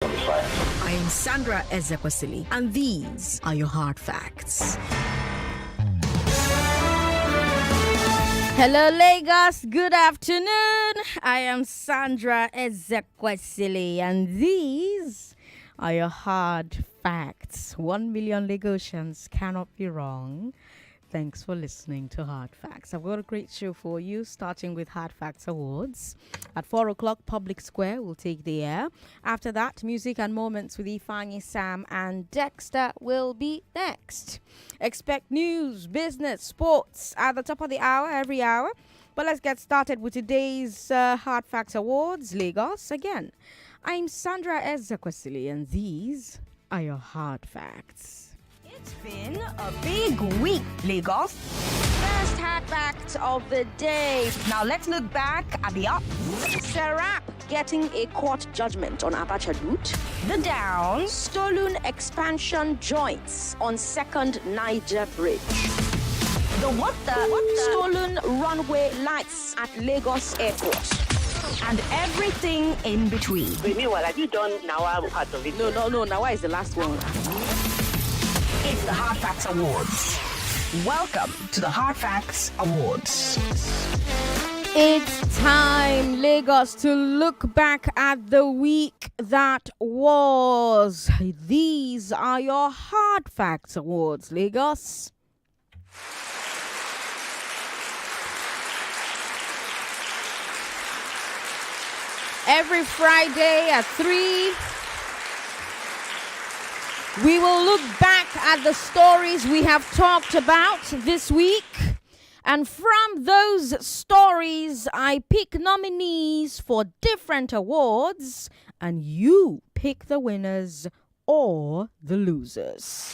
I am Sandra Ezekwesili, and these are your hard facts. Hello, Lagos. Good afternoon. I am Sandra Ezekwesili, and these are your hard facts. 1 million Lagosians cannot be wrong. Thanks for listening to Hard Facts. I've got a great show for you, starting with Hard Facts Awards. At 4 o'clock, Public Square will take the air. After that, Music and Moments with Ifeanyi, Sam, and Dexter will be next. Expect news, business, sports at the top of the hour, every hour. But let's get started with today's Hard Facts Awards, Lagos. Again, I'm Sandra Ezekwesili, and these are your Hard Facts. It's been a big week, Lagos. First hard fact of the day. Now let's look back at the up. Serap getting a court judgment on Abacha loot. The down. Stolen expansion joints on second Niger bridge. The what the? Stolen runway lights at Lagos airport. And everything in between. Wait, meanwhile, have you done Nawa part of it? No, Nawa is the last one. It's the Hard Facts Awards. Welcome to the Hard Facts Awards. It's time, Lagos, to look back at the week that was. These are your Hard Facts Awards, Lagos. Every Friday at 3, we will look back at the stories we have talked about this week. And from those stories, I pick nominees for different awards, and you pick the winners or the losers.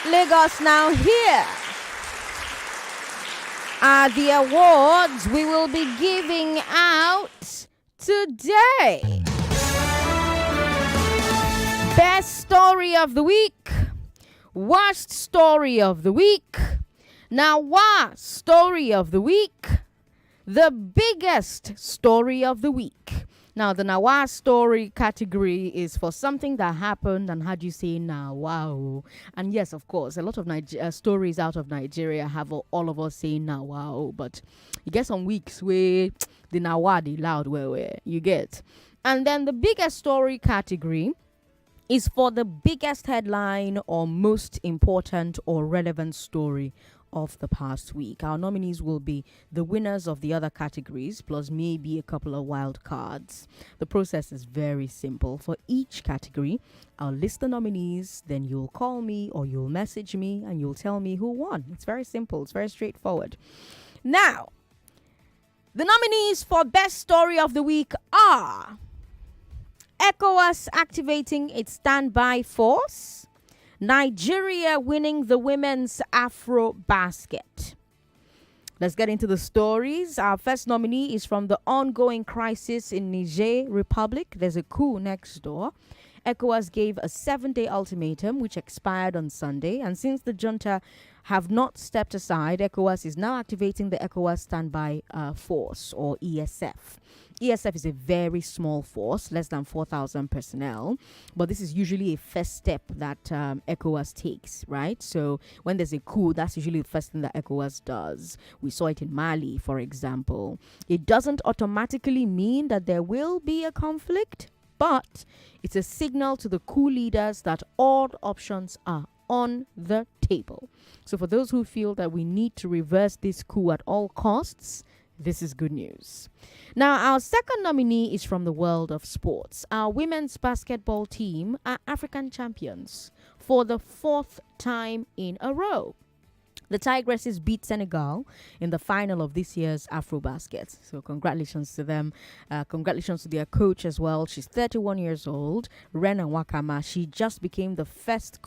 Lagos, now here are the awards we will be giving out today. Best Story of the Week, Worst Story of the Week, Nawa Story of the Week, the Biggest Story of the Week. Now, the Nawa story category is for something that happened and had you say Nawa. And yes, of course, a lot of stories out of Nigeria have all of us saying Nawa. But you get some weeks where the Nawa, the loud where you get. And then the biggest story category is for the biggest headline or most important or relevant story of the past week. Our nominees will be the winners of the other categories, plus maybe a couple of wild cards. The process is very simple. For each category, I'll list the nominees, then you'll call me or you'll message me and you'll tell me who won. It's very simple. It's very straightforward. Now, the nominees for Best Story of the Week are ECOWAS activating its standby force, Nigeria winning the women's Afrobasket. Let's get into the stories. Our first nominee is from the ongoing crisis in Niger Republic. There's a coup next door. ECOWAS gave a 7-day ultimatum which expired on Sunday, and since the junta have not stepped aside, ECOWAS is now activating the ECOWAS Standby Force, or ESF. ESF is a very small force, less than 4,000 personnel, but this is usually a first step that ECOWAS takes, right? So when there's a coup, that's usually the first thing that ECOWAS does. We saw it in Mali, for example. It doesn't automatically mean that there will be a conflict, but it's a signal to the coup leaders that all options are on the table. So for those who feel that we need to reverse this coup at all costs, this is good news. Now, our second nominee is from the world of sports. Our women's basketball team are African champions for the 4th time in a row. The Tigresses beat Senegal in the final of this year's Afrobasket. So congratulations to them. Congratulations to their coach as well. She's 31 years old, Rena Wakama. She just became the first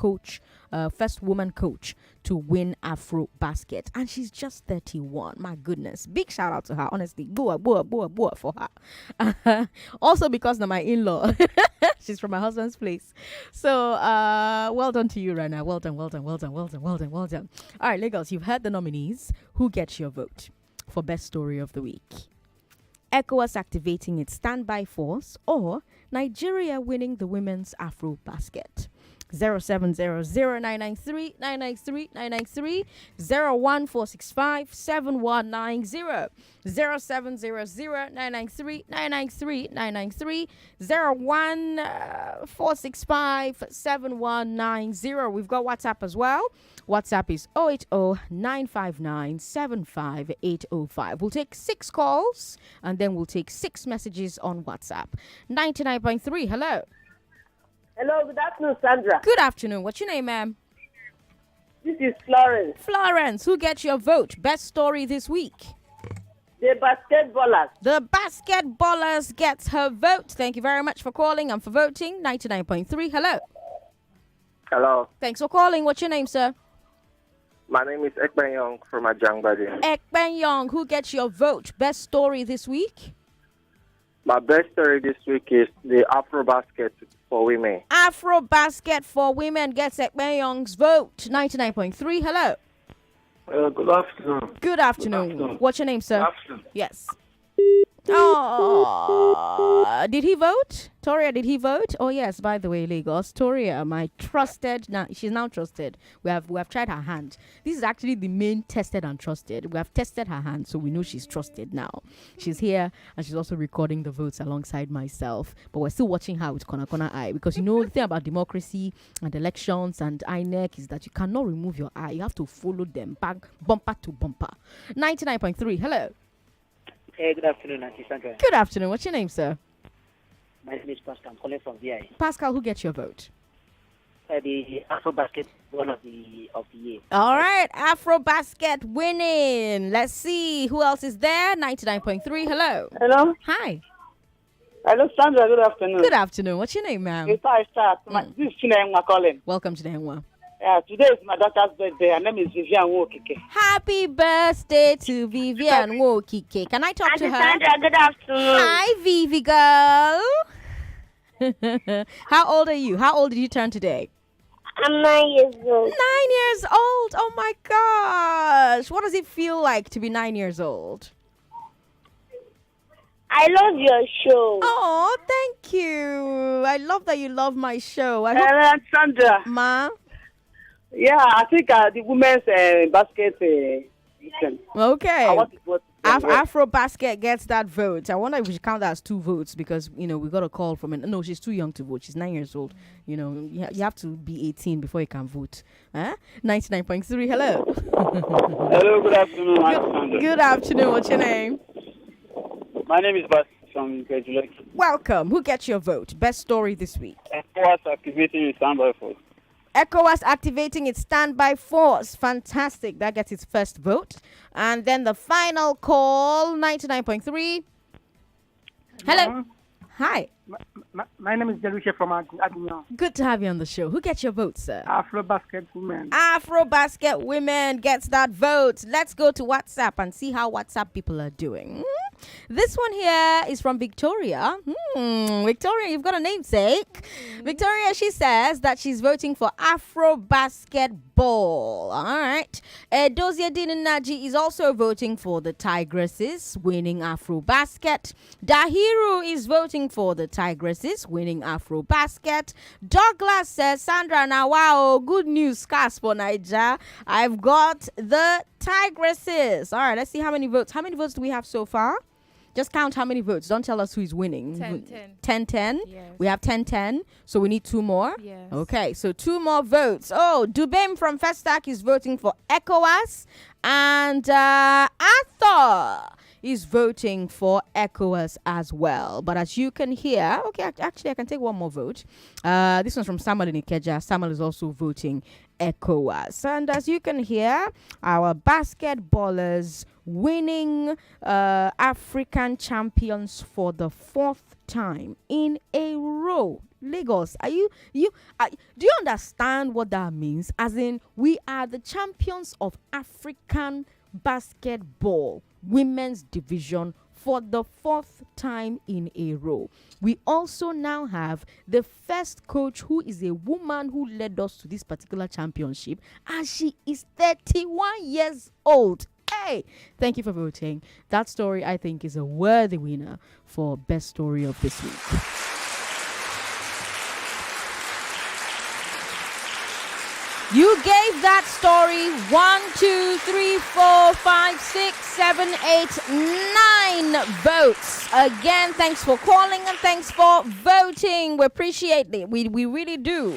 woman coach to win Afrobasket. And she's just 31. My goodness. Big shout out to her. Honestly, boa for her. Also because they're my in-law. She's from my husband's place. So, well done to you, Rana. Well done. All right, Lagos, you've heard the nominees. Who gets your vote for best story of the week? ECOWAS activating its standby force or Nigeria winning the women's Afrobasket? 0700-993-993-993 01465-7190 0700-993-993-993 01465-7190. We've got WhatsApp as well. WhatsApp is 080-959-75805. We'll take 6 calls and then we'll take 6 messages on WhatsApp. 99.3, hello. Hello, good afternoon, Sandra. Good afternoon. What's your name, ma'am? This is Florence, Florence, who gets your vote? Best story this week. the basketballers. The basketballers gets her vote. Thank you very much for calling and for voting. 99.3, hello. Hello, Thanks for calling. What's your name, sir? my name is Ekpenyong from Ajangbadi. Ekpenyong, who gets your vote? Best story this week. My best story this week is the Afrobasket for women. Afrobasket for women gets Ekpenyong's vote. 99.3, hello. Good afternoon. Good afternoon. What's your name, sir? Afternoon. Yes. Oh, did he vote? Toria, did he vote? Oh yes. By the way, Lagos, Toria, my trusted. Now she's now trusted. We have tried her hand. This is actually the main tested and trusted. We have tested her hand, so we know she's trusted now. She's here and she's also recording the votes alongside myself. But we're still watching her with corner eye because you know the thing about democracy and elections and INEC is that you cannot remove your eye. You have to follow them back bumper to bumper. 99.3. Hello. Hey, good afternoon, Auntie Sandra. Good afternoon. What's your name, sir? My name is Pascal. I'm calling from VI. Pascal, who gets your vote? The Afrobasket one of the year. All right, Afrobasket winning. Let's see who else is there. 99.3. Hello. Hello. Hi. Hello, Sandra. Good afternoon. Good afternoon. What's your name, ma'am? Before I start, this is Chinenwa calling. Welcome to the Henwa. Yeah, today is my daughter's birthday. Her name is Vivian Wokike. Happy birthday to Vivian Wokike. Can I talk to her? Sandra, good afternoon. Hi, Vivi girl. How old are you? How old did you turn today? I'm 9 years old. 9 years old. Oh my gosh. What does it feel like to be 9 years old? I love your show. Oh, thank you. I love that you love my show. I hope, Sandra. Ma. Yeah, I think the women's basket. Okay. I want to vote. Afrobasket gets that vote. I wonder if we should count that as 2 votes because, you know, we got a call from an... No, she's too young to vote. She's 9 years old. You know, you have to be 18 before you can vote. 99.3, hello. Hello, good afternoon, Sandra. Good afternoon. What's your name? My name is Bas from Gretulek. Welcome. Who gets your vote? Best story this week. ECOWAS activating its standby force. ECOWAS activating its standby force. Fantastic. That gets its first vote. And then the final call, 99.3. Hello. Hi. My name is Delucia from Avignon. Good to have you on the show. Who gets your vote, sir? Afrobasket women. Afrobasket women gets that vote. Let's go to WhatsApp and see how WhatsApp people are doing. This one here is from Victoria. Victoria, you've got a namesake. Victoria, she says that she's voting for Afrobasket ball. All right. Dozie Naji is also voting for the Tigresses, winning Afrobasket. Dahiru is voting for the Tigresses, winning Afrobasket. Douglas says, Sandra Nawa, good news, cast for Niger. I've got the Tigresses. All right, let's see how many votes. How many votes do we have so far? Just count how many votes. Don't tell us who is winning. 10-10. Yes. We have 10-10. So we need 2 more. Yes. Okay, so 2 more votes. Oh, Dubem from Festus is voting for ECOWAS. And Arthur is voting for ECOWAS as well. But as you can hear, okay, actually I can take 1 more vote. This one's from Samuel in Ikeja. Samuel is also voting ECOWAS. And as you can hear, our basketballers winning African champions for the 4th time in a row. Lagos, do you understand what that means? As in, we are the champions of African basketball women's division for the 4th time in a row. We also now have the first coach who is a woman who led us to this particular championship, and she is 31 years old. Hey, thank you for voting. That story, I think, is a worthy winner for best story of this week. You gave that story 1, 2, 3, 4, 5, 6, 7, 8, 9 votes. Again, thanks for calling and thanks for voting. We appreciate it. We really do.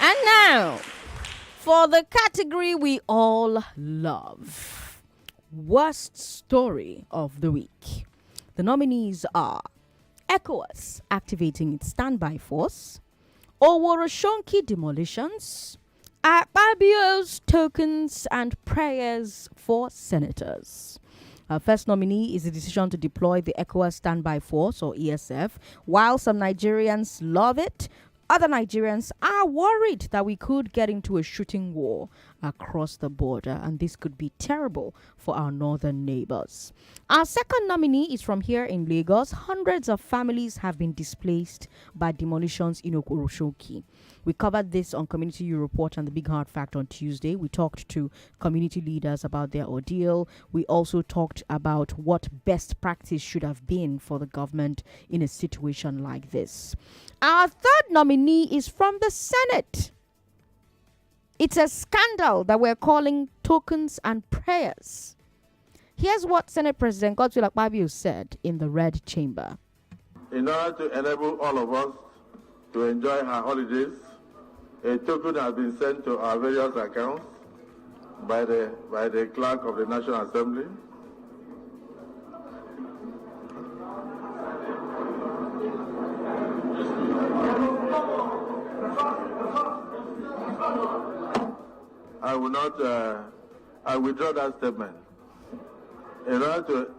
And now, for the category we all love, worst story of the week. The nominees are ECOWAS activating its standby force, Oworonshoki demolitions, Akpabio's tokens and prayers for senators. Our first nominee is the decision to deploy the ECOWAS standby force, or ESF. While some Nigerians love it, other Nigerians are worried that we could get into a shooting war across the border, and this could be terrible for our northern neighbors. Our second nominee is from here in Lagos. Hundreds of families have been displaced by demolitions in Oworonshoki. We covered this on Community U Report and the Big Heart Fact on Tuesday. We talked to community leaders about their ordeal. We also talked about what best practice should have been for the government in a situation like this. Our third nominee is from the Senate. It's a scandal that we're calling tokens and prayers. Here's what Senate President Godswill Akpabio said in the Red Chamber. In order to enable all of us to enjoy our holidays, a token has been sent to our various accounts by the clerk of the National Assembly. I withdraw that statement. In order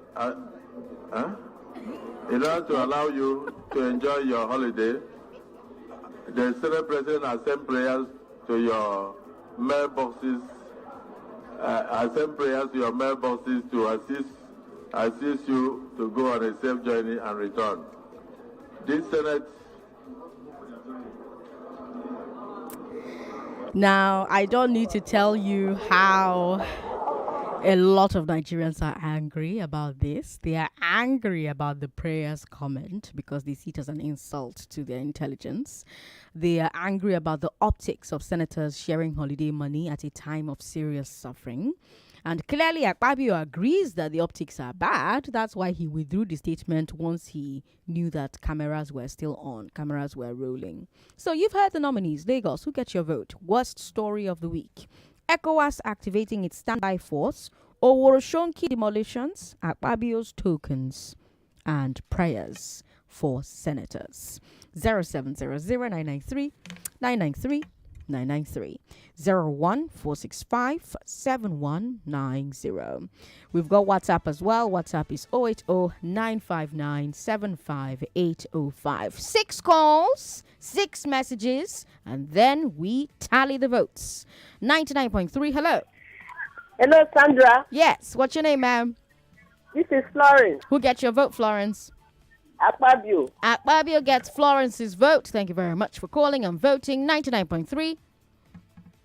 to allow you to enjoy your holiday, the Senate President has sent prayers to your mailboxes. To assist you to go on a safe journey and return. This Senate. Now, I don't need to tell you how a lot of Nigerians are angry about this. They are angry about the prayers comment because they see it as an insult to their intelligence. They are angry about the optics of senators sharing holiday money at a time of serious suffering. And clearly, Akpabio agrees that the optics are bad. That's why he withdrew the statement once he knew that cameras were still on, cameras were rolling. So you've heard the nominees. Lagos, who gets your vote? Worst story of the week. ECOWAS activating its standby force, Oworonshoki demolitions, Akpabio's tokens, and prayers for senators. 0700-993-993 993 014657190. We've got WhatsApp as well. WhatsApp is 080-959-75805. 6 calls, 6 messages, and then we tally the votes. 99.3, hello. Hello, Sandra. Yes, what's your name, ma'am? This is Florence. Who gets your vote, Florence? Akpabio. Akpabio gets Florence's vote. Thank you very much for calling and voting. 99.3.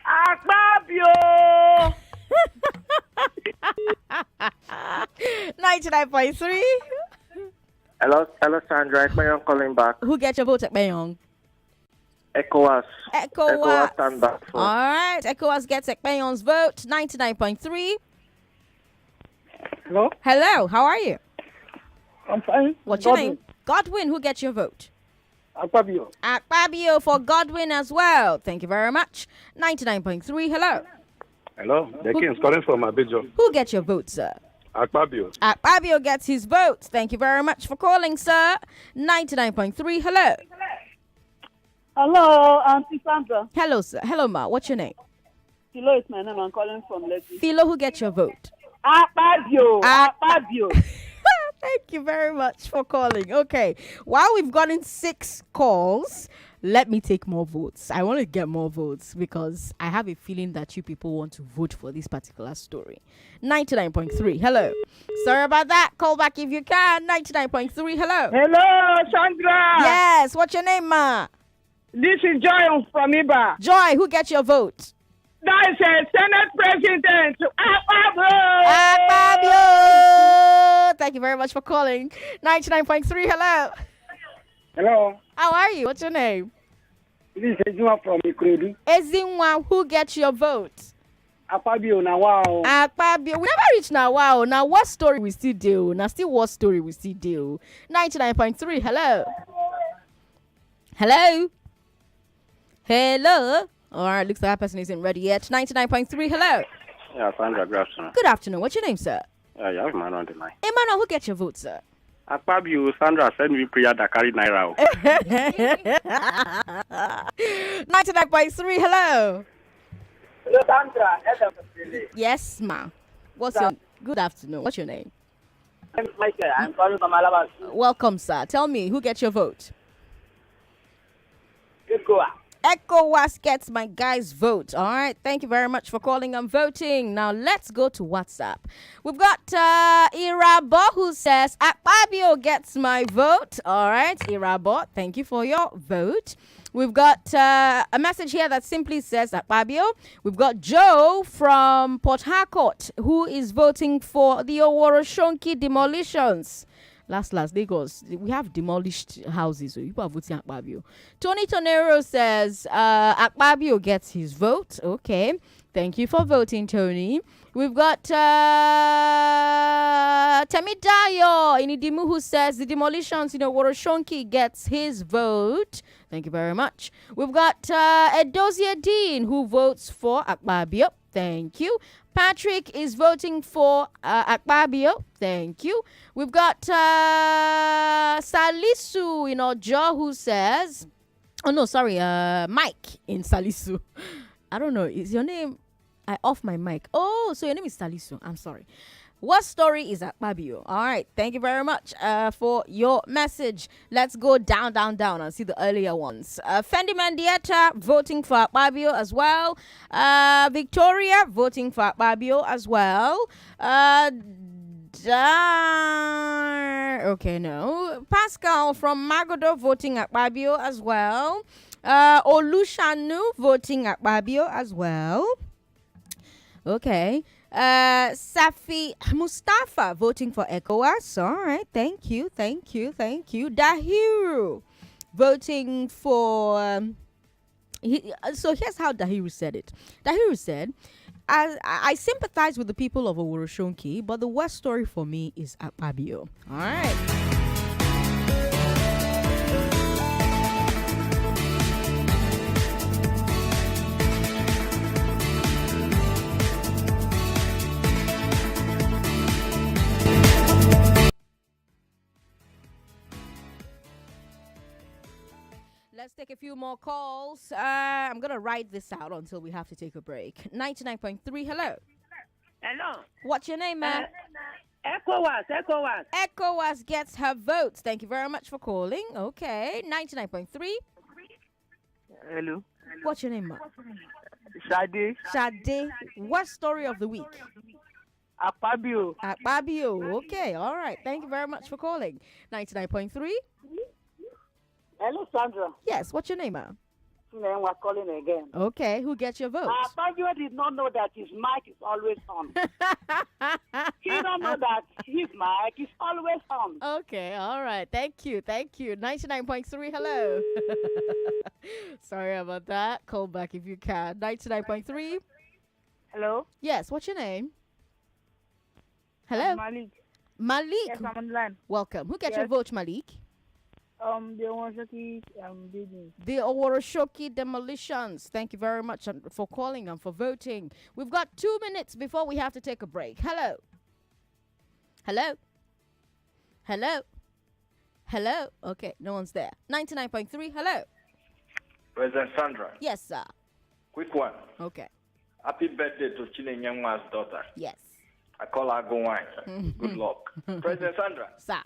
Akpabio. 99.3. Hello, Sandra. I'm calling back. Who gets your vote, Ekpeyong? ECOWAS. ECOWAS. Stand back for. All right. ECOWAS gets Ekpeyong's vote. 99.3. Hello? Hello. How are you? I'm fine. What's your name? Godwin. Who gets your vote? Akpabio. Akpabio for Godwin as well. Thank you very much. 99.3. Hello. Hello. The King's calling from Abidjan. Who gets your vote, sir? Akpabio. Akpabio gets his vote. Thank you very much for calling, sir. 99.3. Hello. Hello, Auntie Sandra. Hello, sir. Hello, ma. What's your name? Philo is my name. I'm calling from Lekki. Philo, who gets your vote? Akpabio. Akpabio. Thank you very much for calling. Okay, while we've gotten 6 calls, let me take more votes. I want to get more votes because I have a feeling that you people want to vote for this particular story. 99.3, hello. Sorry about that. Call back if you can. 99.3, hello. Hello, Sandra. Yes, what's your name, ma? This is Joy from Iba. Joy, who gets your vote? That is Senate President Akpabio. Thank you very much for calling. 99.3, hello. Hello. How are you? What's your name? This is Ejima from Ikredu. Ezinwa, who gets your vote? Akpabio, Nawa. Akpabio. We never reached Nawa. Now what story we still do? Now still what story we still do? 99.3, hello. Hello. Hello. All right, looks like that person isn't ready yet. 99.3, hello. Yeah, Sandra, good afternoon. Good afternoon. What's your name, sir? Yeah, you have Emmanuel on the line. Emmanuel, who gets your vote, sir? Akpabio, Sandra, send me prayer that carry Naira. 99.3, hello. Hello, Sandra. Yes, ma. What's your... Good afternoon. What's your name? I'm Michael. I'm calling from Alabama. Welcome, sir. Tell me, who gets your vote? ECOWAS gets my guy's vote. All right. Thank you very much for calling and voting. Now, let's go to WhatsApp. We've got Irabo who says, Akpabio gets my vote. All right. Irabo, thank you for your vote. We've got a message here that simply says Akpabio. We've got Joe from Port Harcourt who is voting for the Oworonshoki demolitions. Last, Lagos, we have demolished houses, so people are voting Akpabio. Tony Tonero says Akpabio gets his vote. Okay, thank you for voting, Tony. We've got Temidayo Inidimu who says the demolitions, Oworonshoki gets his vote. Thank you very much. We've got Edosia Dean who votes for Akpabio. Thank you. Patrick is voting for Akpabio. Thank you. We've got Salisu in Ojo who says, Mike in Salisu. I don't know. Is your name? I off my mic. Oh, so your name is Salisu. I'm sorry. What story is Akpabio? All right. Thank you very much for your message. Let's go down and see the earlier ones. Fendi Mendieta voting for Akpabio as well. Victoria voting for Akpabio as well. Okay, no. Pascal from Magodo voting Akpabio as well. Olushanu voting Akpabio as well. Okay. Safi Mustafa voting for ECOWAS. All right. Thank you. Dahiru voting for... so here's how Dahiru said it. Dahiru said, I sympathize with the people of Oworonshoki, but the worst story for me is Akpabio. All right. Let's take a few more calls. I'm going to write this out until we have to take a break. 99.3, hello. Hello. What's your name, man? ECOWAS. ECOWAS gets her votes. Thank you very much for calling. Okay, 99.3. Hello. What's your name, man? Shade. What story of the week? Akpabio. Okay, all right. Thank you very much for calling. 99.3. Hello, Sandra. Yes, what's your name, ma'am? We're calling again. Okay, who gets your vote? Akpabio did not know that his mic is always on. He don't know that his mic is always on. Okay, all right. Thank you. 99.3, hello. Sorry about that. Call back if you can. 99.3. Hello? Yes, what's your name? Hello? Malik. Yes, I'm on the line. Welcome. Who gets your vote, Malik? The Oworonshoki building. The Oworonshoki demolitions. Thank you very much for calling and for voting. We've got 2 minutes before we have to take a break. Hello. Okay, no one's there. 99.3, hello. President Sandra. Yes, sir. Quick one. Okay. Happy birthday to Chinenyanwa's daughter. Yes. I call her go wine. Good luck. President Sandra. Sir.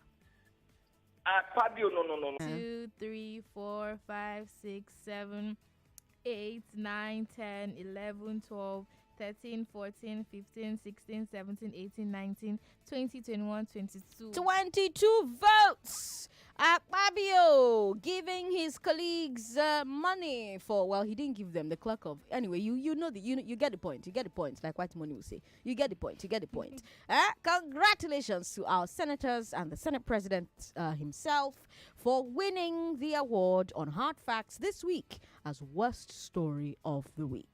Akpabio, no. 2, 3, 4, 5, 6, 7, 8, 9, 10, 11, 12, 13, 14, 15, 16, 17, 18, 19, 20, 21, 22. 22 votes. Akpabio giving his colleagues money for, well, he didn't give them the clerk of. Anyway, you know you get the point. You get the point. Like White Money will say, you get the point. You get the point. Congratulations to our senators and the Senate President himself for winning the award on Hard Facts this week as worst story of the week.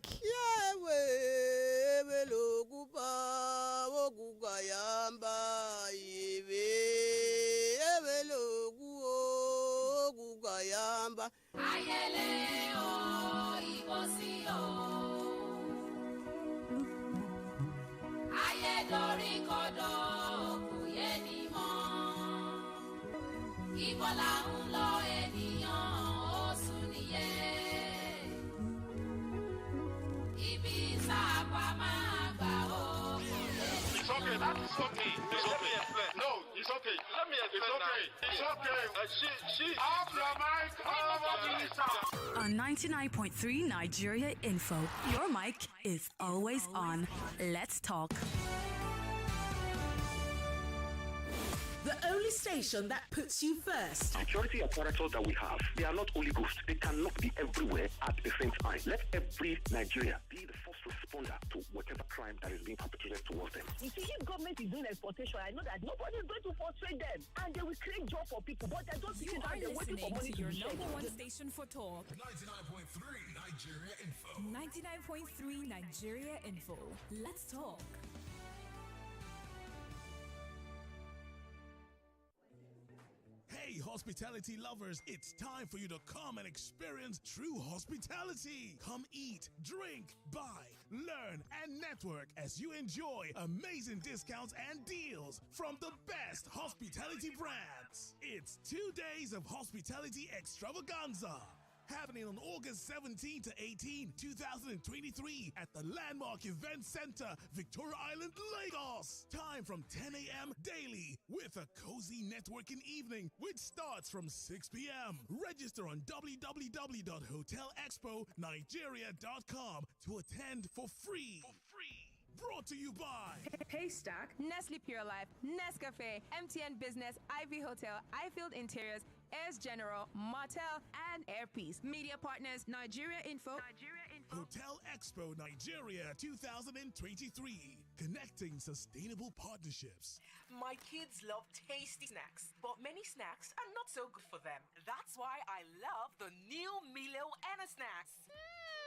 It's okay, that is okay. Let me explain. No, it's okay. Let me explain. It's okay. She off your mic, over On 99.3 Nigeria Info, your mic is always on. Let's talk. The only station that puts you first. Security apparatus that we have, they are not only ghosts. They cannot be everywhere at the same time. Let every Nigeria be the first responder to whatever crime that is being perpetrated towards them. You see, if government is doing exportation, I know that nobody is going to frustrate them. And they will create jobs for people. But they're just sitting down, they're waiting for money to your be number shared. one station for talk. 99.3 Nigeria Info. 99.3 Nigeria Info. Let's talk. Hey, hospitality lovers, it's time for you to come and experience true hospitality. Come eat, drink, buy, learn, and network as you enjoy amazing discounts and deals from the best hospitality brands. It's 2 days of hospitality extravaganza, happening on August 17 to 18, 2023 at the Landmark Event Center, Victoria Island, Lagos. Time from 10 a.m. daily with a cozy networking evening which starts from 6 p.m. Register on www.hotelexponigeria.com to attend for free. Brought to you by Haystack, Nestle Pure Life, Nescafe, MTN Business, Ivy Hotel, iField Interiors, Airs General, Martel, and Airpeace. Media partners, Nigeria Info. Hotel Expo Nigeria 2023. Connecting sustainable partnerships. My kids love tasty snacks, but many snacks are not so good for them. That's why I love the new Milo Anna Snacks.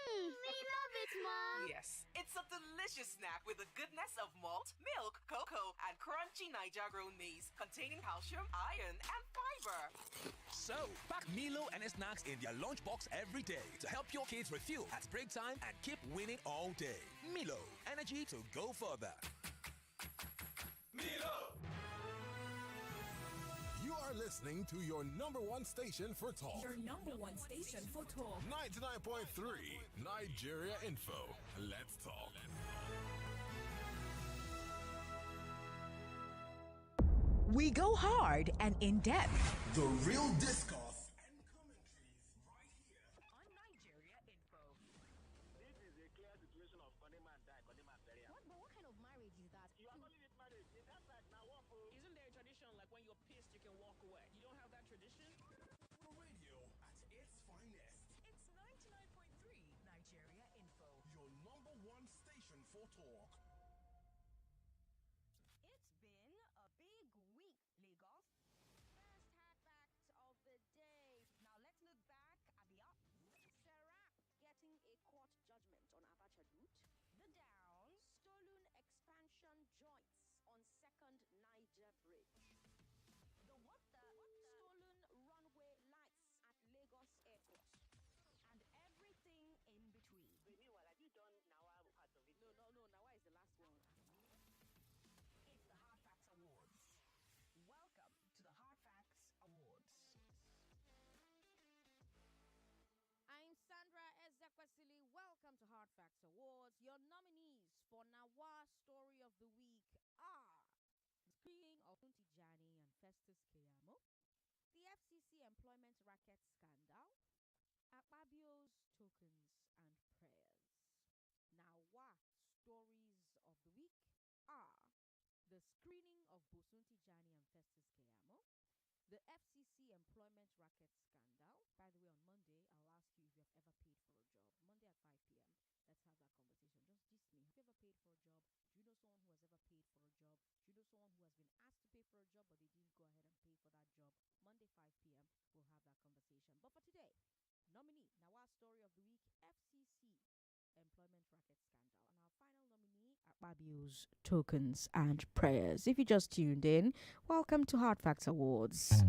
We love it, Mom. Yes, it's a delicious snack with the goodness of malt, milk, cocoa, and crunchy Niger grown maize containing calcium, iron, and fiber. So, pack Milo and snacks in their lunchbox every day to help your kids refuel at break time and keep winning all day. Milo, energy to go further. Milo! You are listening to your number one station for talk. Your number one station for talk. 99.3 Nigeria Info. Let's talk. We go hard and in depth. The real discourse On Nigeria Info. This is a clear situation of Konima and Die, Konima Beria. What kind of marriage is that? You are calling it marriage. In that fact, now walk. Isn't there a tradition like when you're pissed, you can walk away? You don't have that tradition? The radio at its finest. It's 99.3 Nigeria Info. Your number one station for talk. It's been a big week, Lagos. First hard fact of the day. Now let's look back at the up. Serap getting a court judgment on Abacha route. The down, stolen expansion joints on second Niger Bridge. The stolen runway lights at Lagos Airport. And everything in between. Meanwhile, have you done Nawa part of it? No, Nawa is the last one. It's the Hard Facts Awards. Welcome to the Hard Facts Awards. I'm Sandra Ezekwesili. Welcome to Hard Facts Awards. Your nominees for Nawa Story of the Week Bosun Tijani and Festus Keyamo, the FCC employment racket scandal, Akpabio's tokens and prayers. Now, what stories of the week are the screening of Bosun Tijani and Festus Keyamo, the FCC employment racket scandal. By the way, on Monday, I'll ask you if you have ever paid for a job. Monday at 5 p.m. Let's have that conversation. Just gist me. Have you ever paid for a job? Do you know someone who has ever paid for a job? Do you know someone who has been asked to pay for a job but they didn't go ahead and pay for that job? Monday 5 p.m. We'll have that conversation. But for today, nominee, Nawa story of the week, FCC employment racket scandal, and our final nominee, Akpabio's tokens and prayers. If you just tuned in, welcome to Hard Facts Awards.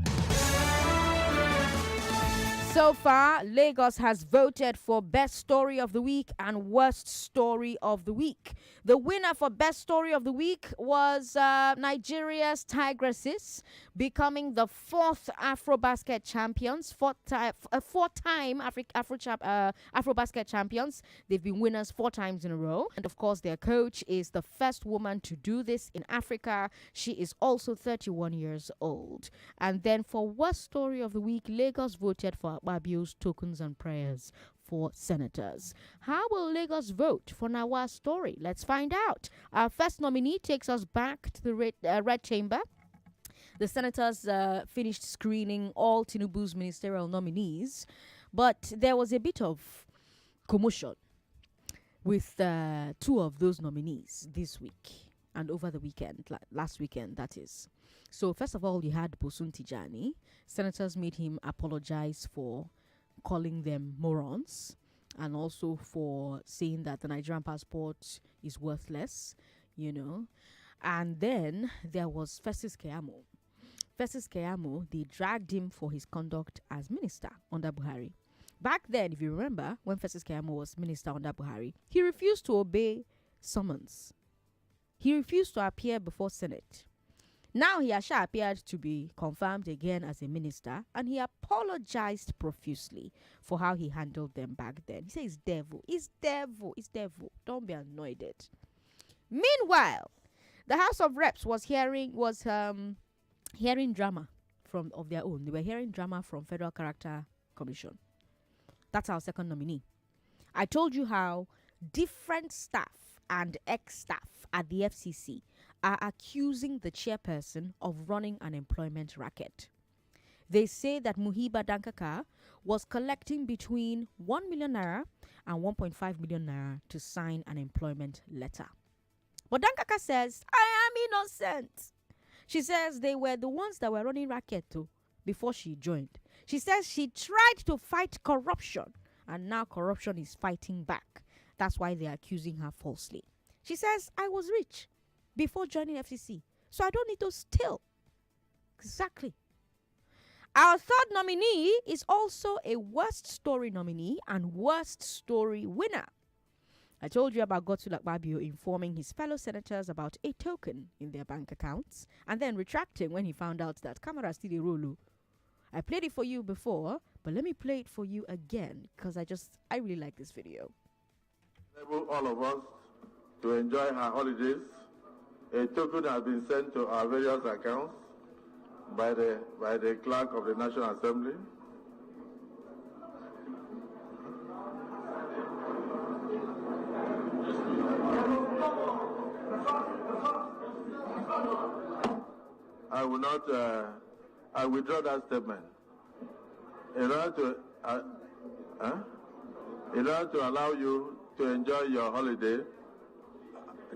So far, Lagos has voted for Best Story of the Week and Worst Story of the Week. The winner for Best Story of the Week was Nigeria's Tigresses, becoming the fourth Afrobasket champions, four-time Afrobasket champions. They've been winners 4 times in a row. And of course, their coach is the first woman to do this in Africa. She is also 31 years old. And then for Worst Story of the Week, Lagos voted for Akpabio's tokens and prayers for senators. How will Lagos vote for Nawa's story? Let's find out. Our first nominee takes us back to the Red Chamber. The senators finished screening all Tinubu's ministerial nominees, but there was a bit of commotion with 2 of those nominees this week and over the weekend, last weekend, that is. So first of all, you had Bosun Tijani. Senators made him apologize for calling them morons and also for saying that the Nigerian passport is worthless, And then there was Festus Keyamo. Festus Keyamo, they dragged him for his conduct as minister under Buhari. Back then, if you remember, when Festus Keyamo was minister under Buhari, he refused to obey summons. He refused to appear before Senate. Now he has appeared to be confirmed again as a minister, and he apologized profusely for how he handled them back then. He said it's devil. Don't be annoyed. Meanwhile, the House of Reps was hearing drama of their own. They were hearing drama from Federal Character Commission. That's our second nominee. I told you how different staff and ex-staff at the FCC are accusing the chairperson of running an employment racket. They say that Muhiba Dankaka was collecting between 1 million naira and 1.5 million naira to sign an employment letter. But Dankaka says, I am innocent. She says they were the ones that were running racket too before she joined. She says she tried to fight corruption and now corruption is fighting back. That's why they're accusing her falsely. She says, I was rich before joining FCC, so I don't need to steal. Exactly. Our third nominee is also a Worst Story nominee and Worst Story winner. I told you about Godswill Akpabio informing his fellow senators about a token in their bank accounts and then retracting when he found out that camera still a rolu. I played it for you before, but let me play it for you again because I really like this video. Enable all of us to enjoy our holidays. A token has been sent to our various accounts by the clerk of the National Assembly. I withdraw that statement. In order to allow you to enjoy your holiday,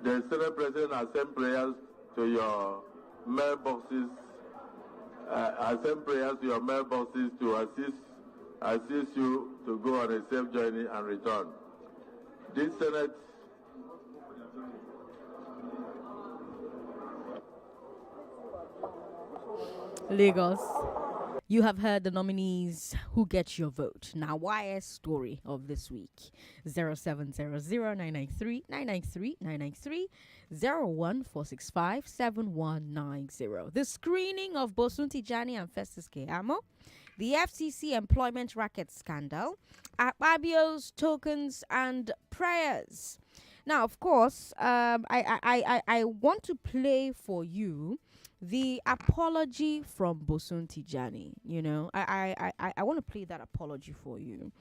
the Senate President has sent prayers to your mailboxes. To assist you to go on a safe journey and return. This Senate. Lagos. You have heard the nominees who get your vote. Now, YS story of this week. 0700-993-993-993 01465-7190. The screening of Bosun Tijani and Festus Keyamo. The FCC employment racket scandal. Akpabio's tokens and prayers. Now, of course, I want to play for you the apology from Bosun Tijani. You know, I want to play that apology for you,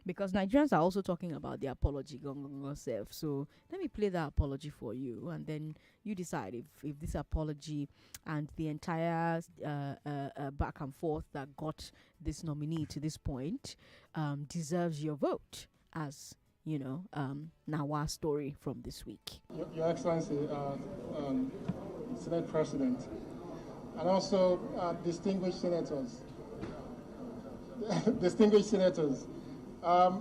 because Nigerians are also talking about the apology self. So let me play that apology for you, and then you decide if this apology and the entire back and forth that got this nominee to this point deserves your vote as, Nawa story from this week. Your Excellency, Senate President, and also distinguished senators. Distinguished senators. I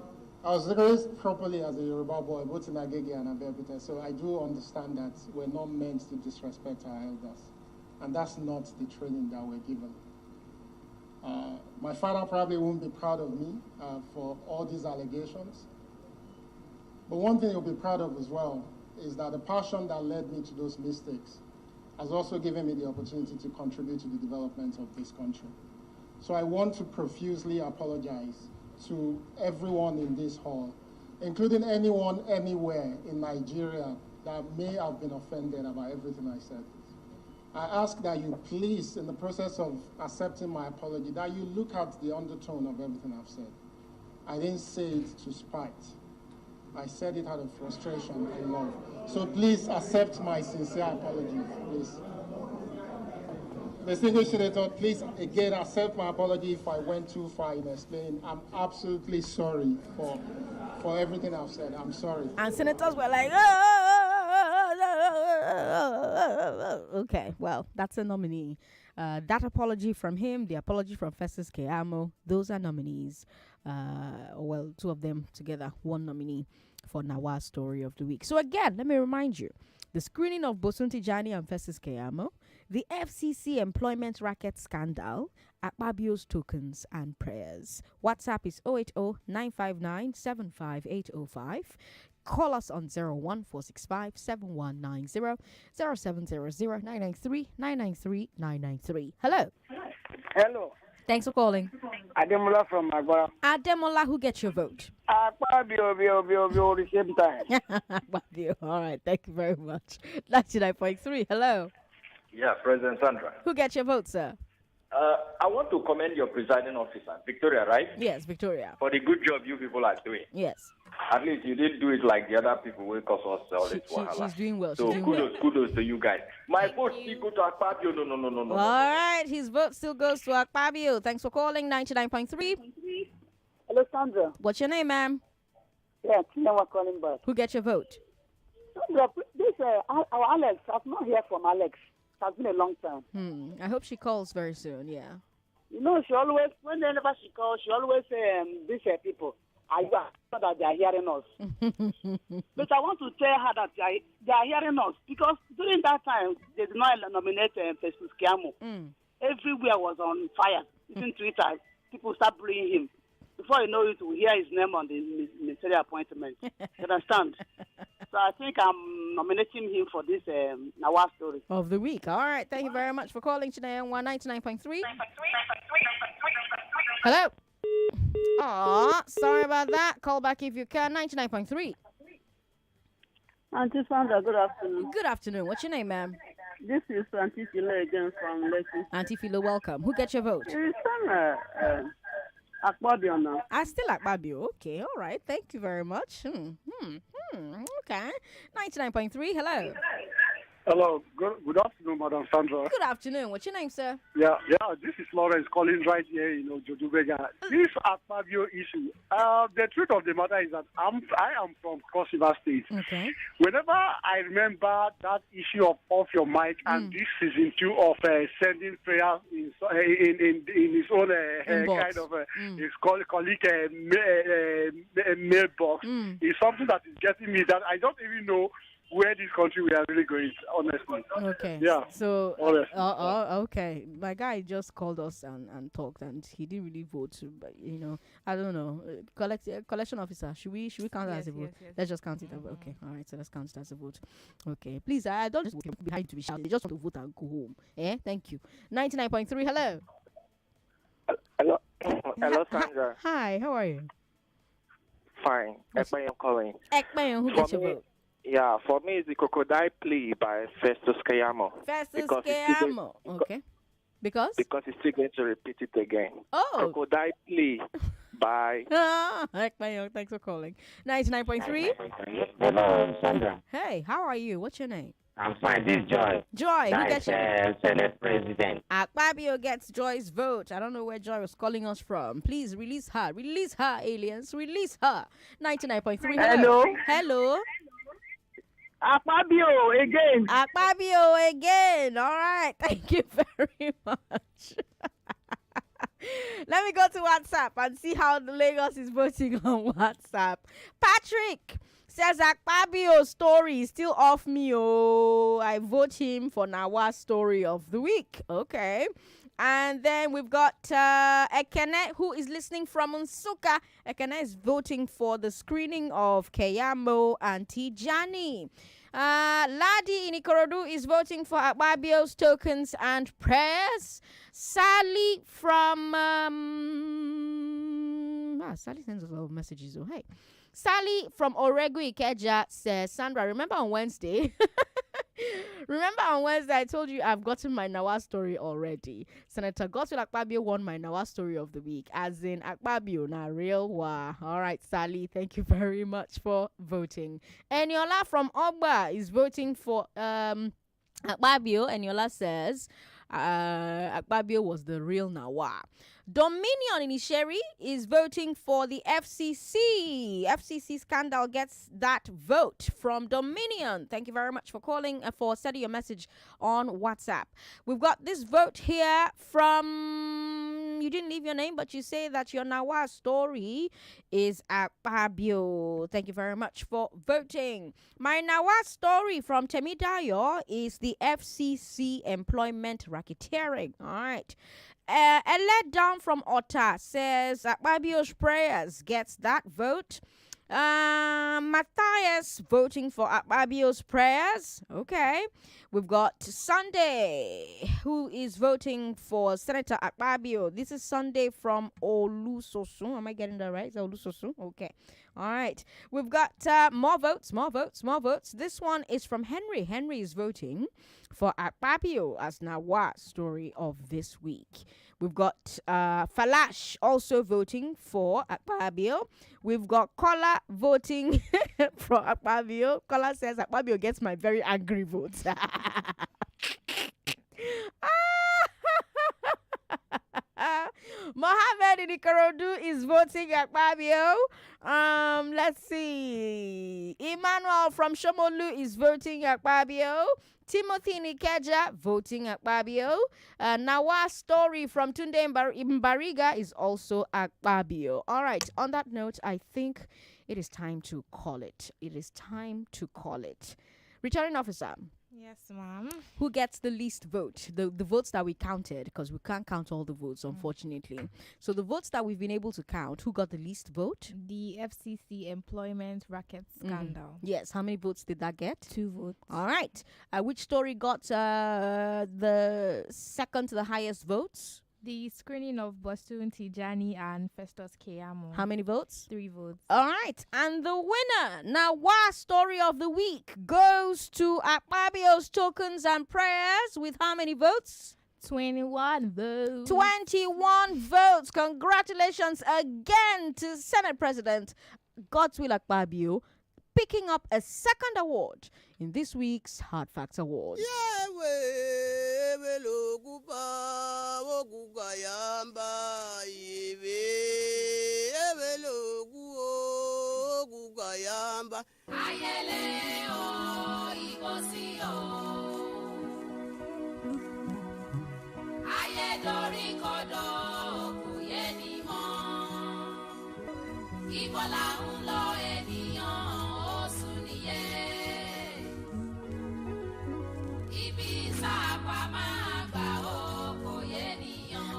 was raised properly as a Yoruba boy, both in Agege and Abebute, so I do understand that we're not meant to disrespect our elders, and that's not the training that we're given. My father probably won't be proud of me for all these allegations, but one thing he'll be proud of as well is that the passion that led me to those mistakes has also given me the opportunity to contribute to the development of this country. So I want to profusely apologize to everyone in this hall, including anyone anywhere in Nigeria that may have been offended about everything I said. I ask that you please, in the process of accepting my apology, that you look at the undertone of everything I've said. I didn't say it to spite. I said it out of frustration and love. So please accept my sincere apology, please. Distinguished Senator, please again accept my apology if I went too far in explaining. I'm absolutely sorry for everything I've said. I'm sorry. And senators were like, okay, well, that's a nominee. That apology from him, the apology from Festus Keyamo, those are nominees. Well, two of them together, one nominee for Nawa Story of the Week. So again, let me remind you, the screening of Bosun Tijani and Festus Keyamo, the FCC employment racket scandal, Akpabio's tokens and prayers. WhatsApp is 080-959-75805. Call us on 01465-7190, 0700-993-993-993. Hello. Hello. Thanks for calling. Ademola from Agora. Ademola, who gets your vote? Akpabio, the same time. Akpabio. All right, thank you very much. 99.3. Hello. Yeah, President Sandra. Who gets your vote, sir? I want to commend your presiding officer, Victoria, right? Yes, Victoria. For the good job you people are doing. Yes. At least you didn't do it like the other people who cause us all this wahala. She's doing well. So kudos to you guys. My vote still go to Akpabio. No. All right, his vote still goes to Akpabio. Thanks for calling. 99.3. Hello, Sandra. What's your name, ma'am? Yeah, Keyamo calling back. Who gets your vote? Sandra, this our Alex. I've not heard from Alex. It has been a long time. I hope she calls very soon. Yeah. You know, she always, whenever she calls, she always say, these people, I know that they are hearing us. But I want to tell her that they are hearing us, because during that time, they did not nominate Festus Keyamo. Everywhere was on fire. Even Twitter, people start bullying him. Before you know it, we hear his name on the ministerial appointment. You understand? So I think I'm nominating him for this Nawa Story of the Week. All right. Thank you very much for calling today on 199.3. Hello. Aw, sorry about that. Call back if you can. 99.3. Auntie Sandra, good afternoon. Good afternoon. What's your name, ma'am? This is Auntie Philo again from Lekki. Auntie Philo, welcome. Who gets your vote? It's Akpabio now. Still Akpabio. Okay, all right. Thank you very much. Okay. 99.3. Hello. Hello. Good afternoon, Madam Sandra. Good afternoon. What's your name, sir? Yeah. This is Lawrence calling right here, Jodubega. This Akpabio issue. The truth of the matter is that I am from Cross River State. Okay. Whenever I remember that issue of Off Your Mic and this season 2 of sending prayers in his own kind of his colleague mailbox is something that is getting me that I don't even know where this country we are really going, honestly. Okay. Yeah. So, okay. My guy just called us and talked, and he didn't really vote. But I don't know. Collection officer, should we count it as a vote? Yes. Let's just count it. Okay. All right. So let's count it as a vote. Okay. Please, I don't just want behind to be shouting. Just want to vote and go home. Thank you. 99.3. Hello. Hello, Sandra. Hi. How are you? Fine. Ekpayan calling. Ekpayan, who gets your vote? Yeah, for me, it's the Crocodile Plea by Festus Keyamo. Festus Because Keyamo. Okay. Because? Because he's still going to repeat it again. Oh. Crocodile Plea by... Akpabio, thanks for calling. 99.3. Hello, Sandra. Hey, how are you? What's your name? I'm fine. This is Joy. Joy, who gets your... Senate President. Akpabio gets Joy's vote. I don't know where Joy was calling us from. Please release her. Release her, aliens. Release her. 99.3. Hello. Hello. Akpabio again. Akpabio again. All right. Thank you very much. Let me go to WhatsApp and see how the Lagos is voting on WhatsApp. Patrick says Akpabio's story is still off me. Oh, I vote him for Nawa's story of the week. Okay. And then we've got Ekene, who is listening from Unsuka. Ekene is voting for the screening of Keyamo and Tijani. Ladi in Ikorodu is voting for Akpabio's tokens and prayers. Sally from... Sally sends us a lot of messages. Oh, hey. Sally from Oregu Ikeja says, Sandra, remember on Wednesday? Remember on Wednesday I told you I've gotten my Nawa story already. Senator Godswill Akpabio won my Nawa story of the week. As in Akpabio, na real wa. All right, Sally, thank you very much for voting. Eniola from Ogba is voting for Akpabio. Eniola says Akpabio was the real Nawa. Dominion in Isheri is voting for the FCC. FCC scandal gets that vote from Dominion. Thank you very much for calling and for sending your message on WhatsApp. We've got this vote here from... You didn't leave your name, but you say that your Nawa story is Akpabio. Thank you very much for voting. My Nawa story from Temidayo is the FCC employment racketeering. All right. A let down from Otta says Akpabio's prayers gets that vote. Matthias voting for Akpabio's prayers. Okay. We've got Sunday, who is voting for Senator Akpabio. This is Sunday from Olusosun. Am I getting that right? Is that Olusosun? Okay. All right. We've got more votes. This one is from Henry. Henry is voting for Akpabio as Nawa story of this week. We've got Falash also voting for Akpabio. We've got Kola voting for Akpabio. Kola says Akpabio gets my very angry votes. Mohammed in Ikorodu is voting Akpabio. Let's see. Emmanuel from Shomolu is voting Akpabio. Timothy Nikeja voting Akpabio. Nawa story from Tunde Mbariga is also Akpabio. All right. On that note, I think it is time to call it. Returning officer. Yes, ma'am. Who gets the least vote? The votes that we counted, because we can't count all the votes, unfortunately. So the votes that we've been able to count, who got the least vote? The FCC employment racket scandal. Yes. How many votes did that get? 2 votes. All right. Which story got the second to the highest votes? The screening of Bosun, Tijani, and Festus Keyamo. How many votes? 3 votes. All right. And the winner, Nawa story of the week, goes to Akpabio's tokens and prayers with how many votes? 21 votes. 21 votes. Congratulations again to Senate President Godswill Akpabio, picking up a second award in this week's Hard Facts Awards.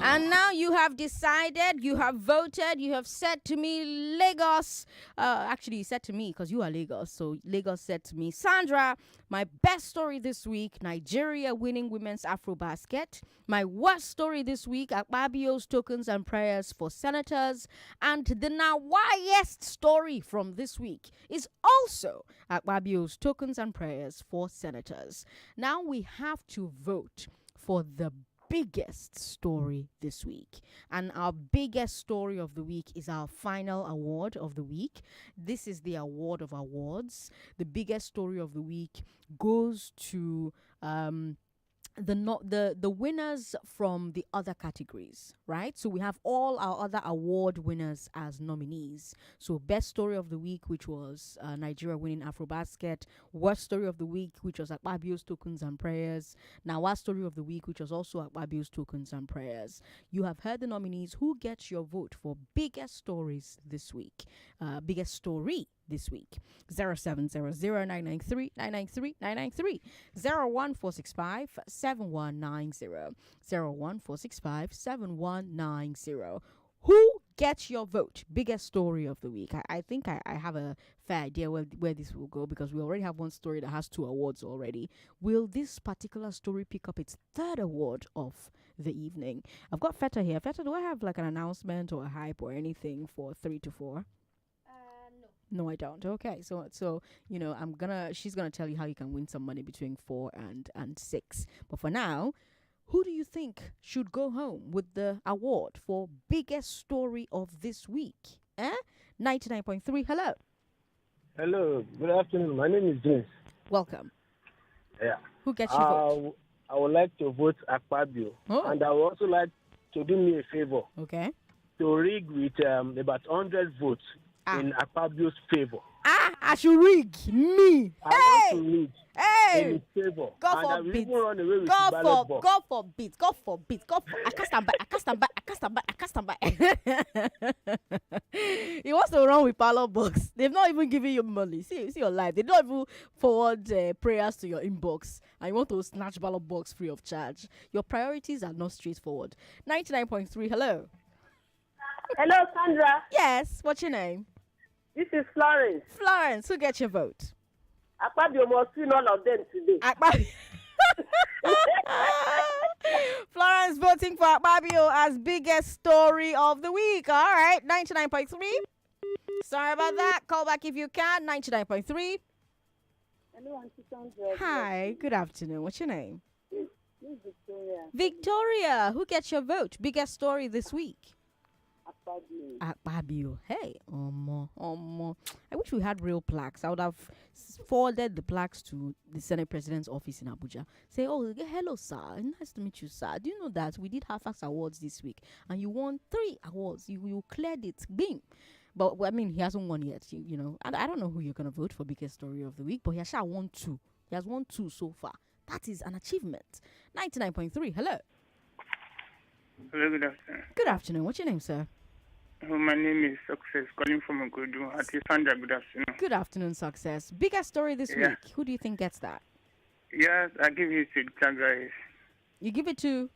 And now you have decided, you have voted, you have said to me, Lagos. Actually, you said to me because you are Lagos. So Lagos said to me, Sandra, my best story this week, Nigeria winning women's Afrobasket. My worst story this week, Akpabio's tokens and prayers for senators. And the Nawaiest story from this week is also Akpabio's tokens and prayers for senators. Now we have to vote for the biggest story this week, and our biggest story of the week is our final award of the week. This is the award of awards. The biggest story of the week goes to the winners from the other categories, right? So we have all our other award winners as nominees. So best story of the week, which was Nigeria winning Afrobasket. Worst story of the week, which was Akpabio's tokens and prayers. Nawa story of the week, which was also Akpabio's tokens and prayers. You have heard the nominees. Who gets your vote for biggest stories this week? Biggest story this week. 0700-993-993 993 01465-7190 01465-7190. Who gets your vote? Biggest story of the week. I think I have a fair idea where this will go, because we already have one story that has 2 awards already. Will this particular story pick up its 3rd award of the evening? I've got Feta here. Feta, do I have like an announcement or a hype or anything for 3 to 4? No, I don't. Okay, so you know, she's gonna tell you how you can win some money between 4 and 6. But for now, who do you think should go home with the award for biggest story of this week? 99.3. Hello. Hello. Good afternoon. My name is James. Welcome. Yeah. Who gets your vote? I would like to vote Akpabio, and I would also like to do me a favor. Okay. To rig with about 100 votes in Akpabio's favor. I should rig me. I want to rig in his favor. Go and for I will beats. even run away with the Go ballot box. for beats. Go for beats. Go for. I can't stand by. He wants to run with ballot box. They've not even given you money. See your life. They don't even forward prayers to your inbox, and you want to snatch ballot box free of charge. Your priorities are not straightforward. 99.3. Hello. Hello, Sandra. Yes. What's your name? This is Florence. Florence, who gets your vote? Akpabio must win all of them today. Florence voting for Akpabio as biggest story of the week. All right, 99.3. Sorry about that. Call back if you can. 99.3. Hello, Auntie Sandra. Hi, good afternoon. What's your name? This is Victoria. Victoria, who gets your vote? Biggest story this week? Akpabio. Hey, I wish we had real plaques. I would have forwarded the plaques to the Senate President's office in Abuja. Say, oh, hello, sir. Nice to meet you, sir. Do you know that we did Half-Ass Awards this week and you won 3 awards? You cleared it. Bing. But, I mean, he hasn't won yet, you know. And I don't know who you're going to vote for biggest story of the week, but he has won 2. He has won 2 so far. That is an achievement. 99.3. Hello. Hello, good afternoon. Good afternoon. What's your name, sir? My name is Success, calling from Ogodu. Sandra, good afternoon. Good afternoon, Success. Biggest story this week. Who do you think gets that? Yes, I give it to Tigress. You give it to?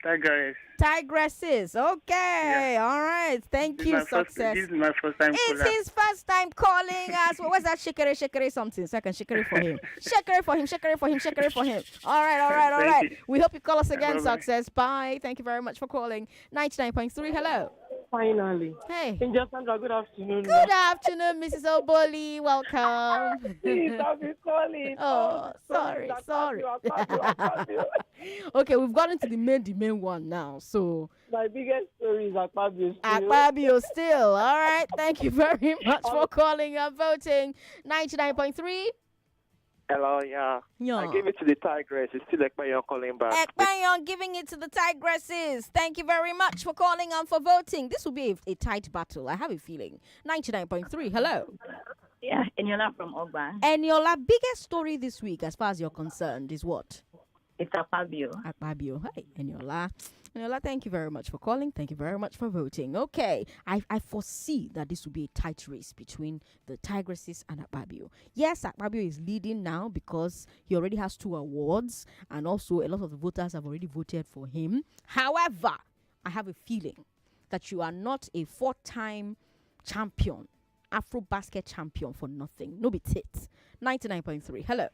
Tigress. Tigresses. Okay. Yeah. All right. Thank you, Success. This is my first time calling. It's his first time calling us. What's that? Shekere something. So I can shekere for him. Shekere for him. All right. We hope you call us again, Success. Bye. Thank you very much for calling. 99.3. Hello. Finally. Hey. Angel Sandra, good afternoon. Good afternoon, Mrs. Oboli. Welcome. Please, I'll be calling. Oh, sorry. Okay, we've gotten to the main one now. So my biggest story is Akpabio still. Akpabio still. All right. Thank you very much for calling and voting. 99.3. Hello, yeah. I gave it to the Tigress. It's still Ekpayon calling back. Ekpayon giving it to the Tigresses. Thank you very much for calling and for voting. This will be a tight battle. I have a feeling. 99.3. Hello. Yeah, Eniola from Ogba. Eniola, biggest story this week as far as you're concerned is what? It's Akpabio. Akpabio. Hi, Eniola. Eniola, thank you very much for calling. Thank you very much for voting. Okay, I foresee that this will be a tight race between the Tigresses and Akpabio. Yes, Akpabio is leading now because he already has 2 awards and also a lot of the voters have already voted for him. However, I have a feeling that you are not a 4-time champion, Afrobasket champion for nothing. No be tit. 99.3. Hello.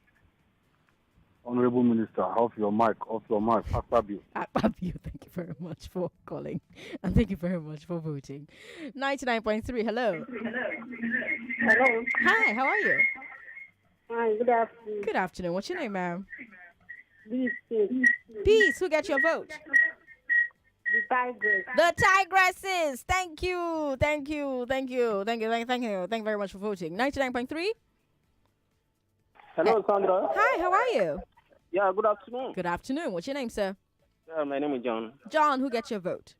Honorable Minister, off your mic, Akpabio. Akpabio, thank you very much for calling. And thank you very much for voting. 99.3, hello. Hello. Hi, how are you? Hi, good afternoon. Good afternoon. What's your name, ma'am? Peace. Peace, who gets your vote? The Tigress. The Tigresses. Thank you. Thank you very much for voting. 99.3. Hello, Sandra. Hi, how are you? Yeah, good afternoon. Good afternoon. What's your name, sir? My name is John. John, who gets your vote?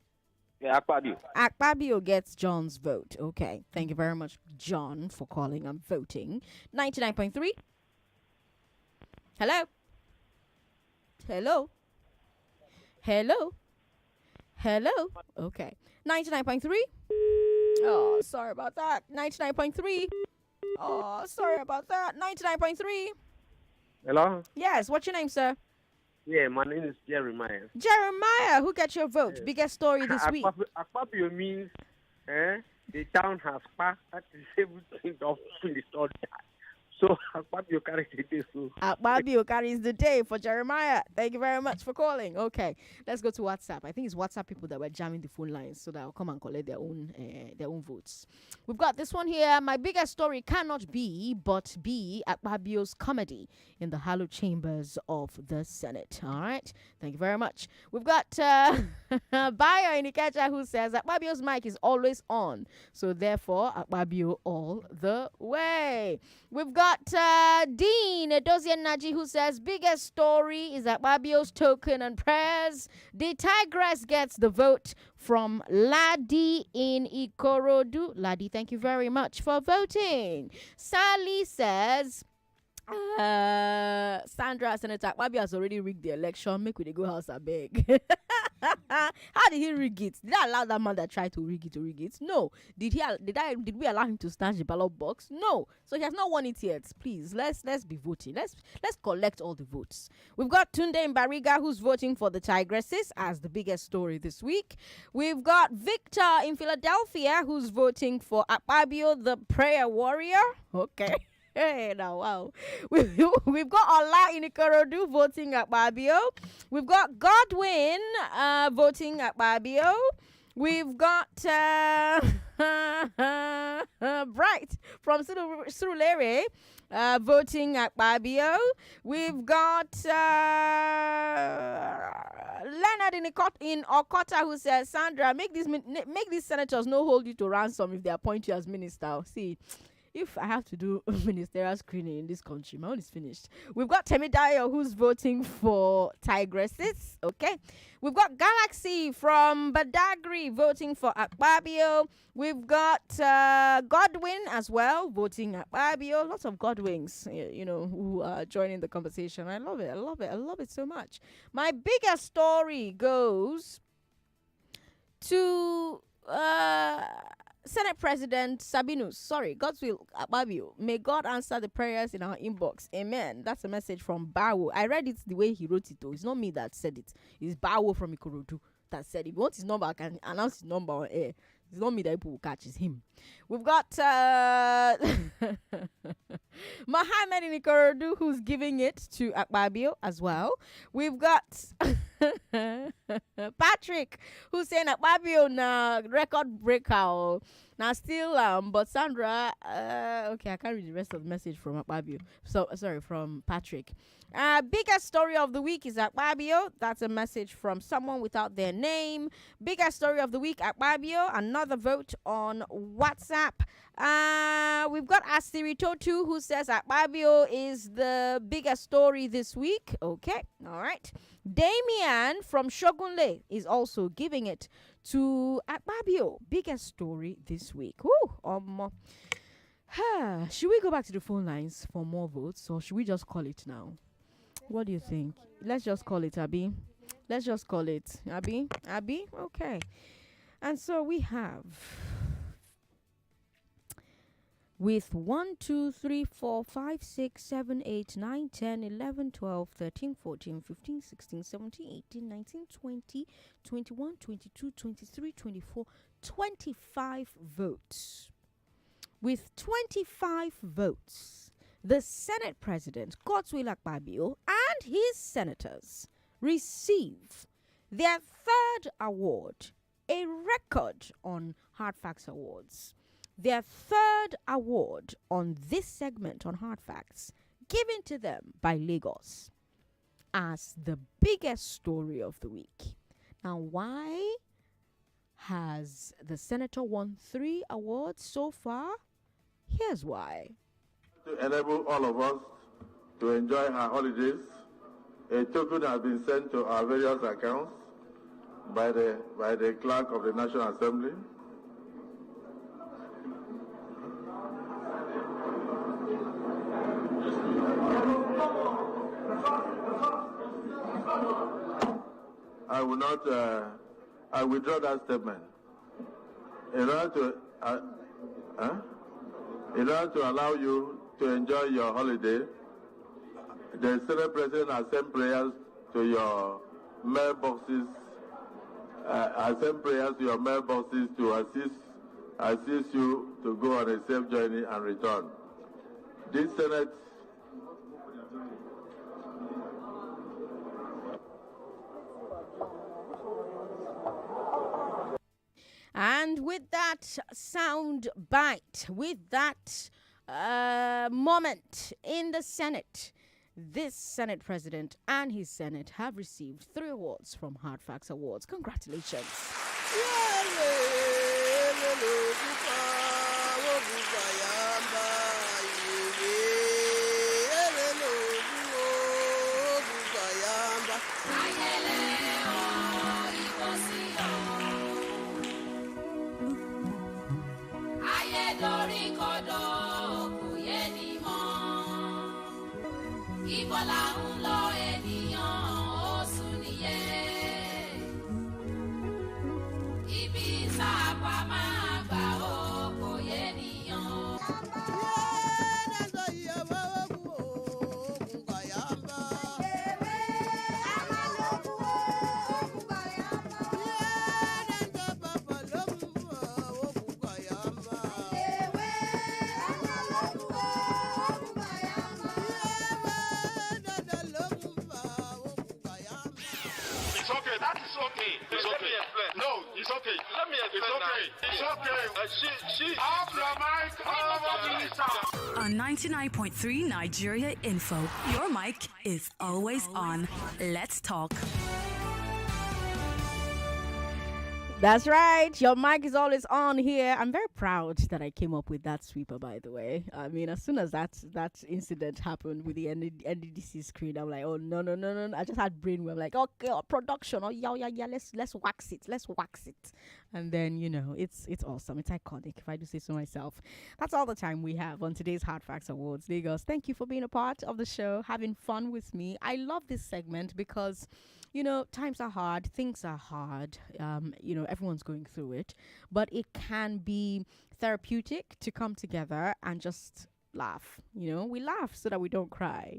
Yeah, Akpabio. Akpabio gets John's vote. Okay. Thank you very much, John, for calling and voting. 99.3. Hello? Hello? Hello? Hello? Okay. 99.3. Oh, sorry about that. 99.3. Oh, sorry about that. 99.3. Hello? Yes, what's your name, sir? Yeah, my name is Jeremiah. Jeremiah, who gets your vote? Biggest story this week. Akpabio means the town has passed. That is everything of finished all that. So Akpabio carries the day. Akpabio carries the day for Jeremiah. Thank you very much for calling. Okay, let's go to WhatsApp. I think it's WhatsApp people that were jamming the phone lines so that I'll come and collect their own votes. We've got this one here. My biggest story cannot be but be Akpabio's comedy in the hallowed chambers of the Senate. All right, thank you very much. We've got Bayo in Ikeja who says Akpabio's mic is always on, so therefore Akpabio all the way. We've got Dean Edozian Naji who says biggest story is Akpabio's token and prayers. The Tigress gets the vote from Ladi in Ikorodu. Ladi, thank you very much for voting. Sally says Sandra, Senator Akpabio has already rigged the election. Make we dey go house a beg. How did he rig it? Did I allow that man that tried to rig it? No. Did we allow him to snatch the ballot box? No. So he has not won it yet. Please, let's be voting. Let's collect all the votes. We've got Tunde in Bariga who's voting for the Tigresses as the biggest story this week. We've got Victor in Philadelphia who's voting for Akpabio, the prayer warrior. Okay. Hey, now, wow. We've got Ola in Ikorodu voting Akpabio. We've got Godwin voting Akpabio. We've got Bright from Surulere voting Akpabio. We've got Leonard in Okota who says, Sandra, make these senators no hold you to ransom if they appoint you as minister. See, if I have to do ministerial screening in this country, my own is finished. We've got Temidayo who's voting for Tigresses. Okay. We've got Galaxy from Badagry voting for Akpabio. We've got Godwin as well voting Akpabio. Lots of Godwins, who are joining the conversation. I love it so much. My biggest story goes to Senate President God's will Akpabio. May God answer the prayers in our inbox. Amen. That's a message from Bawo. I read it the way he wrote it though. It's not me that said it. It's Bawo from Ikorodu that said it. If you want his number, I can announce his number on air. It's not me that people will catch, it's him. We've got Mohammed in Ikorodu who's giving it to Akpabio as well. We've got Patrick who's saying Akpabio na record breaker. Now still but Sandra okay, I can't read the rest of the message from Akpabio. So sorry, from Patrick. Biggest story of the week is Akpabio. That's a message from someone without their name. Biggest story of the week, Akpabio. Another vote on WhatsApp. We've got Asiritotu who says Akpabio is the biggest story this week. Okay, all right. Damian from Shogunle is also giving it to Akpabio. Biggest story this week. Woo! Should we go back to the phone lines for more votes, or should we just call it now? What do you think? Let's just call it, Abby. Let's just call it, Abby. Abby? Okay. And so we have with 1, 2, 3, 4, 5, 6, 7, 8, 9, 10, 11, 12, 13, 14, 15, 16, 17, 18, 19, 20, 21, 22, 23, 24, 25 votes. With 25 votes, the Senate President, Godswill Akpabio, and his senators receive their third award, a record on Hard Facts Awards. Their third award on this segment on Hard Facts, given to them by Lagos as the biggest story of the week. Now, why has the senator won 3 awards so far? Here's why. To enable all of us to enjoy our holidays, a token has been sent to our various accounts by the clerk of the National Assembly. I will not. I withdraw that statement. In order to allow you to enjoy your holiday, the Senate President has sent prayers to your mailboxes. Has sent prayers to your mailboxes to assist you to go on a safe journey and return. This Senate. And with that sound bite, with that moment in the Senate, this Senate President and his Senate have received 3 awards from Hard Facts Awards. Congratulations. On 99.3 Nigeria Info, your mic is always on. Let's talk. That's right. Your mic is always on here. I'm very proud that I came up with that sweeper, by the way. I mean, as soon as that incident happened with the NDDC screen, I'm like, oh, no. I just had brainwave. I'm like, okay, production. Oh, yeah. Let's wax it. And then, it's awesome. It's iconic, if I do say so myself. That's all the time we have on today's Hard Facts Awards. Lagos, thank you for being a part of the show, having fun with me. I love this segment because times are hard, things are hard, everyone's going through it, but it can be therapeutic to come together and just laugh. We laugh so that we don't cry,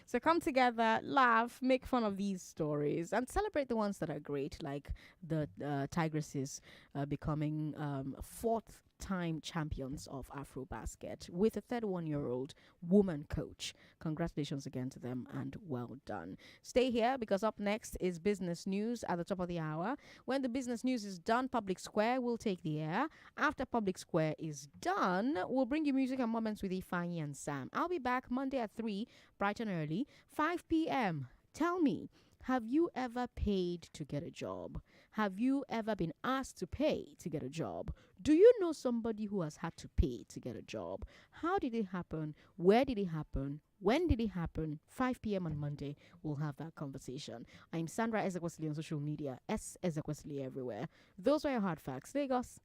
so come together, laugh, make fun of these stories and celebrate the ones that are great, like the Tigresses becoming 4th time champions of Afrobasket with a 31-year-old woman coach. Congratulations again to them and well done. Stay here because up next is business news at the top of the hour. When the business news is done, Public Square will take the air. After Public Square is done, we'll bring you music and moments with Ifeanyi and Sam. I'll be back Monday at 3, bright and early, 5 p.m. Tell me, have you ever paid to get a job? Have you ever been asked to pay to get a job? Do you know somebody who has had to pay to get a job? How did it happen? Where did it happen? When did it happen? 5 p.m. on Monday, we'll have that conversation. I'm Sandra Ezekwesili on social media. Ezekwesili everywhere. Those were your hard facts. Lagos.